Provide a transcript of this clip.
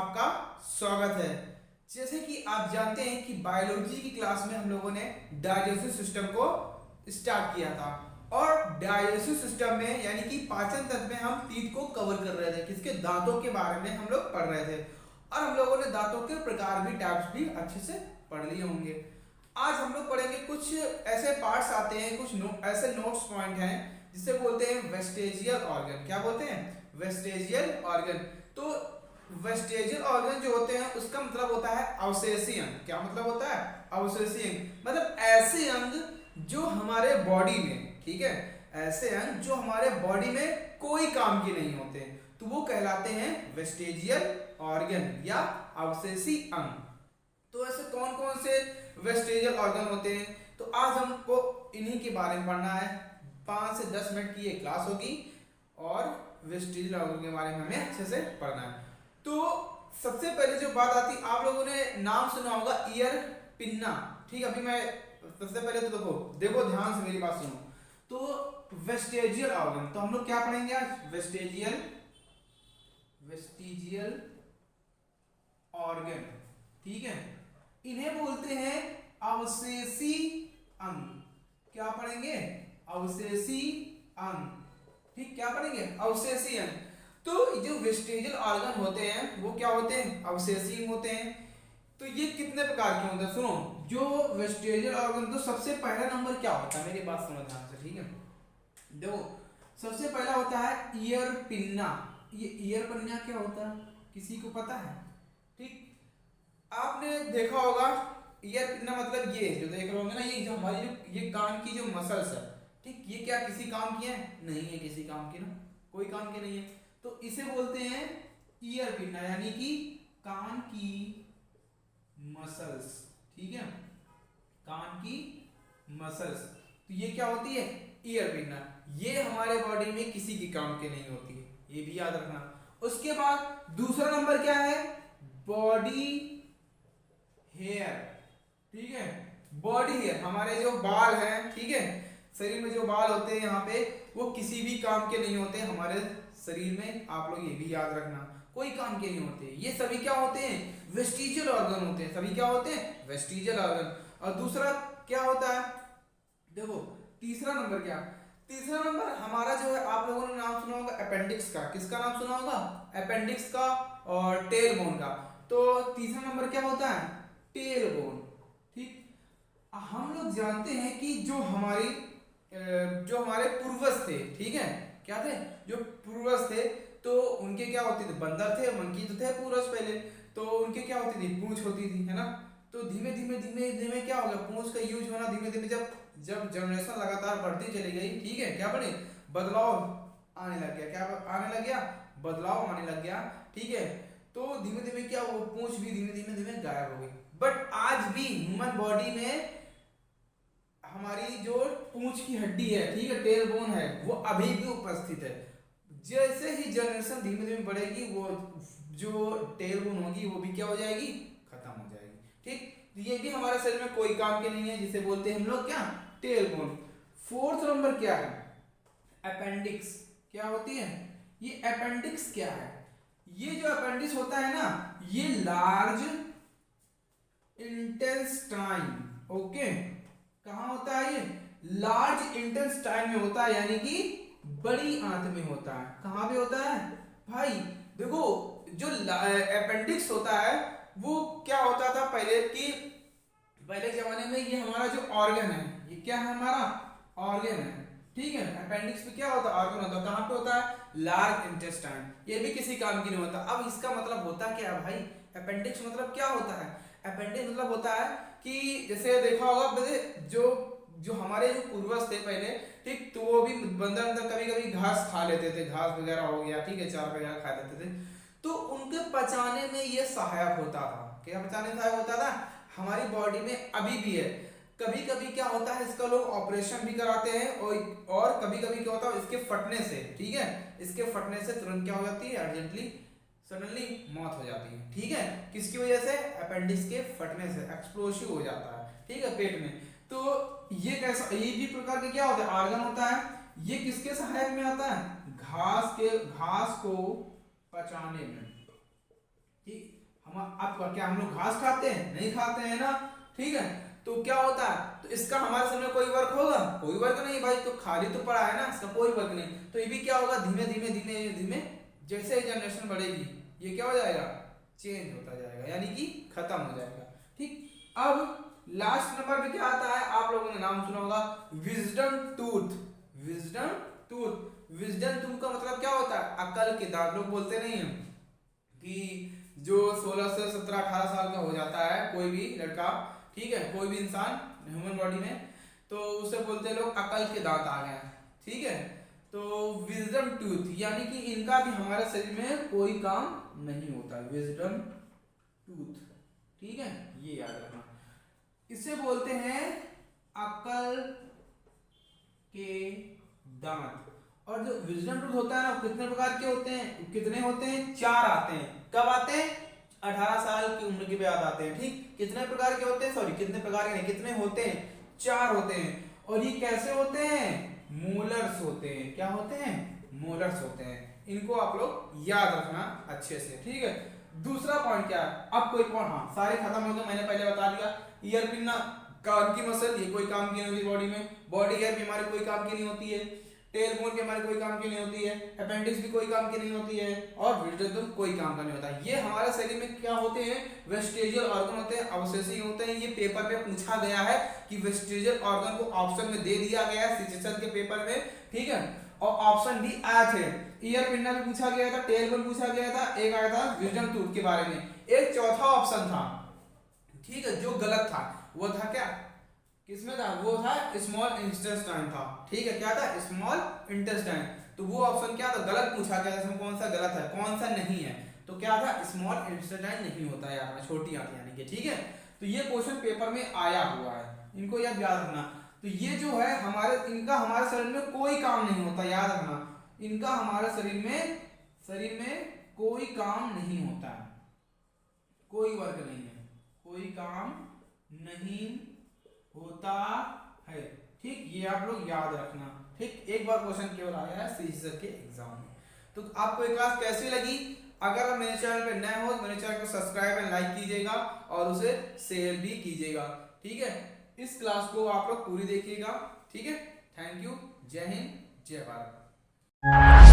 आपका स्वागत है। जैसे कि आप जानते हैं कि बायोलॉजी की क्लास में हम लोगों ने डाइजेस्टिव सिस्टम को स्टार्ट किया था और डाइजेस्टिव सिस्टम में यानी कि पाचन तंत्र में हम टीथ को कवर कर रहे थे, किसके दांतों के बारे में हम लोग पढ़ रहे थे और हम लोगों ने दांतों के प्रकार भी टाइप्स भी अच्छे से पढ़ लिए होंगे। आज हम लोग पढ़ेंगे कुछ ऐसे पार्ट्स आते हैं, कुछ ऐसे नोट्स पॉइंट हैं जिसे बोलते हैं वेस्टेजियल ऑर्गन। क्या बोलते हैं? वेस्टेजियल ऑर्गन। तो वेस्टेजियल ऑर्गन जो होते हैं उसका मतलब होता है अवशेषी अंग। क्या मतलब होता है? अवशेषी अंग मतलब ऐसे अंग जो हमारे बॉडी में, ठीक है, ऐसे अंग जो हमारे बॉडी में कोई काम के नहीं होते तो वो कहलाते हैं वेस्टेजियल ऑर्गन या अवशेषी अंग। तो ऐसे कौन कौन से वेस्टेजियल ऑर्गन होते हैं? तो आज हमको इन्हीं के बारे में पढ़ना है। 5 से 10 मिनट की ये क्लास होगी और वेस्टेजियल ऑर्गन के बारे में हमें अच्छे से पढ़ना है। तो सबसे पहले जो बात आती, आप लोगों ने नाम सुना होगा ईयर पिन्ना। ठीक है, अभी मैं सबसे पहले तो देखो ध्यान से मेरी बात सुनो। तो वेस्टेजियल ऑर्गन, तो हम लोग क्या पढ़ेंगे आज? वेस्टेजियल ऑर्गन, ठीक है। इन्हें बोलते हैं अवशेषी अंग। क्या पढ़ेंगे? अवशेषी अंग। ठीक, क्या पढ़ेंगे? अवशेषी अंग। तो जो वेस्टेजियल ऑर्गन होते हैं वो क्या होते हैं? अवशेषी होते हैं। तो ये कितने प्रकार के होते हैं? सुनो, जो वेस्टेजियल ऑर्गन, तो सबसे पहला नंबर क्या होता है? मेरी बात सुनो ध्यान से, ठीक है। देखो, सबसे पहला होता है ईयर पिन्ना। ये ईयर पिन्ना क्या होता है, किसी को पता है? ठीक, आपने देखा होगा ईयर पिन्ना मतलब ये जो देख रहे होंगे ना, ये जो हमारी ये कान की जो मसल्स है, ठीक, ये क्या किसी काम की है? नहीं है किसी काम की ना, कोई काम की नहीं है। तो इसे बोलते हैं ईयर पिन्ना यानी कि कान की मसल्स। ठीक है, कान की मसल्स। तो ये क्या होती है? Ear pinna. ये हमारे बॉडी में किसी की काम की नहीं होती है, ये भी याद रखना। उसके बाद दूसरा नंबर क्या है? Body hair. ठीक है, बॉडी हेयर, हमारे जो बाल हैं, ठीक है, शरीर में जो बाल होते हैं यहाँ पे, वो किसी भी काम के नहीं होते हमारे शरीर में। आप लोग ये भी याद रखना, कोई काम के नहीं होते। ये सभी क्या होते हैं? वेस्टिजियल ऑर्गन होते हैं। सभी क्या होते हैं? Vestigial organ. और दूसरा क्या होता है? देखो, तीसरा नंबर क्या? तीसरा नंबर हमारा जो है, आप लोगों ने नाम सुना होगा अपेंडिक्स का। किसका नाम सुना होगा? अपेंडिक्स का और टेल बोन का। तो तीसरा नंबर क्या होता है? Tail bone. ठीक, हम लोग जानते हैं कि जो हमारे पूर्वज थे, ठीक है, क्या थे? जो पूर्वज थे तो उनके क्या होते थे? बंदर थे, मंकी तो थे पूर्वज पहले। तो उनके क्या होती थी? पूंछ होती थी, है ना। तो धीमे धीमे धीमे धीमे क्या हो गया? पूंछ का यूज होना धीमे धीमे, जब जब जनरेशन लगातार बढ़ती चली गई, ठीक है, क्या बने? बदलाव आने लग गया। क्या आने लग गया? बदलाव आने लग गया, ठीक है। तो धीमे धीमे क्या, वो पूंछ भी धीमे धीमे धीमे गायब हो गई। बट आज भी ह्यूमन बॉडी में हमारी जो पूंछ की हड्डी है, ठीक है, टेल बोन है, वो अभी भी उपस्थित है। जैसे ही जनरेशन धीमे धीमे बढ़ेगी, वो जो टेल बोन होगी वो भी क्या हो जाएगी? खत्म हो जाएगी। ठीक, ये भी हमारे शरीर में कोई काम के नहीं है, जिसे बोलते हैं हम लोग क्या? Tail bone. फोर्थ नंबर क्या है? अपेंडिक्स। क्या होती है ये? अपेंडिक्स क्या है? ये जो अपेंडिक्स होता है ना, ये लार्ज इंटेस्टाइन, ओके, कहाँ होता है? ये लार्ज इंटेस्टाइन में होता है, यानी कि बड़ी आंत में होता है। कहाँ पे होता है भाई? देखो, जो अपेंडिक्स होता है वो क्या होता था पहले पहले जमाने में, ये हमारा जो ऑर्गन है, ये क्या है? हमारा ऑर्गन है, ठीक है। अपेंडिक्स पे क्या होता है? ऑर्गन होता है। कहाँ पे होता है? Large intestine. ये भी किसी काम की नहीं होता। अब इसका मतलब होता क्या है भाई? अपेंडिक्स मतलब क्या होता है? अपेंडिक्स मतलब होता है कि जैसे देखा होगा, जो जो हमारे जो पूर्वज थे पहले, ठीक, तो वो भी बंदर अंदर कभी कभी घास खा लेते थे, घास वगैरह हो गया, ठीक है, चार वगैरह खा लेते थे। तो उनके पचाने में ये सहायक होता था। क्या पचाने में सहायक होता था? हमारी बॉडी में अभी भी है। कभी कभी क्या होता है, इसका लोग ऑपरेशन भी कराते हैं और कभी कभी क्या होता है, इसके फटने से, ठीक है, इसके फटने से तुरंत क्या हो जाती है? अर्जेंटली सडनली मौत हो जाती है। ठीक है, किसकी वजह से? अपेंडिक्स के फटने से एक्सप्लोसिव हो जाता है, ठीक है, पेट में। तो ये कैसा, ये भी प्रकार के क्या होता है? ऑर्गन होता है। ये किसके सहायक में आता है? घास को पचाने में। ठीक, आपका क्या हम लोग घास खाते हैं? नहीं खाते हैं ना, ठीक है। तो क्या होता है, तो इसका हमारे सामने कोई वर्क होगा? कोई वर्क नहीं भाई, तो खाली तो पड़ा है ना, इसका कोई वर्क नहीं। तो ये भी क्या होगा, धीमे धीमे धीमे धीमे जैसे जनरेशन बढ़ेगी ये क्या हो जाएगा, चेंज होता जाएगा, यानी कि खत्म हो जाएगा, ठीक। अब लास्ट नंबर पे क्या आता है, आप लोगों ने नाम सुना होगा, wisdom tooth. Wisdom tooth, wisdom tooth का मतलब क्या होता है, अक्ल के दांत। लोग बोलते नहीं है कि जो 16 से 17 18 साल का हो जाता है कोई भी लड़का, ठीक है, कोई भी इंसान ह्यूमन बॉडी में, तो उसे बोलते हैं लोग अकल के दांत आ गए, ठीक है। तो विजडम टूथ यानी कि इनका भी हमारे शरीर में कोई काम नहीं होता, विजडम टूथ, ठीक है, ये याद रखना। इसे बोलते हैं अकल के दांत। और जो विजडम टूथ होता है ना, कितने प्रकार के होते हैं, कितने होते हैं, 4 आते हैं। कब आते हैं, 18 साल की उम्र के बाद आते हैं, ठीक। कितने प्रकार के होते हैं, सॉरी कितने प्रकार के नहीं, कितने होते हैं, 4 होते हैं। और ये कैसे होते हैं, मोलर्स होते हैं। क्या होते हैं, मोलर्स होते हैं। इनको आप लोग याद रखना अच्छे से, ठीक है। दूसरा पॉइंट क्या है, अब कोई पॉइंट, हाँ सारे खत्म हो गए, मैंने पहले बता दिया। ईयर पिन ना, कान की मसल, ये कोई काम की नहीं होती बॉडी में। बॉडी हेयर भी हमारे कोई काम की नहीं होती है। टेल बोन भी हमारे कोई काम की नहीं होती है। अपेंडिक्स भी कोई काम की नहीं होती है। और विजडम कोई काम का नहीं होता। ये हमारे शरीर में क्या होते हैं, वेस्टिजियल ऑर्गन होते हैं, अवशेषी होते हैं। ये पेपर में पूछा गया है कि वेस्टिजियल ऑर्गन को ऑप्शन में दे दिया गया है सीचेशन के पेपर में, ठीक है। और ऑप्शन भी आए थे, ईयर पिंडा भी पूछा गया था, टेल बोन पूछा गया था, एक आया था विजडम टूथ के बारे में। एक चौथा ऑप्शन था, ठीक है, जो गलत था। वो था क्या, किसमें था, वो था स्मॉल इंटेस्टाइन था, ठीक है। क्या था, स्मॉल इंटेस्टाइन। तो वो ऑप्शन क्या था, गलत पूछा गया, इसमें कौन सा गलत है, कौन सा नहीं है। तो क्या था, स्मॉल इंटेस्टाइन नहीं होता है यार, छोटी आंत यानी कि, ठीक है। तो ये क्वेश्चन पेपर में आया हुआ है, इनको याद रखना। तो ये जो है हमारे, इनका हमारे शरीर में कोई काम नहीं होता, याद रखना। इनका हमारे शरीर में कोई काम नहीं होता है, कोई वर्क नहीं है, कोई काम नहीं होता है, ठीक। ये आप लोग याद रखना, ठीक। एक बार क्वेश्चन केवल आया है सीजीएस के एग्जाम में। तो आपको ये क्लास कैसी लगी, अगर आप मेरे चैनल पे नए हो तो मेरे चैनल को सब्सक्राइब एंड लाइक कीजिएगा और उसे शेयर भी कीजिएगा, ठीक है। इस क्लास को आप लोग पूरी देखिएगा, ठीक है। थैंक यू, जय हिंद, जय भारत।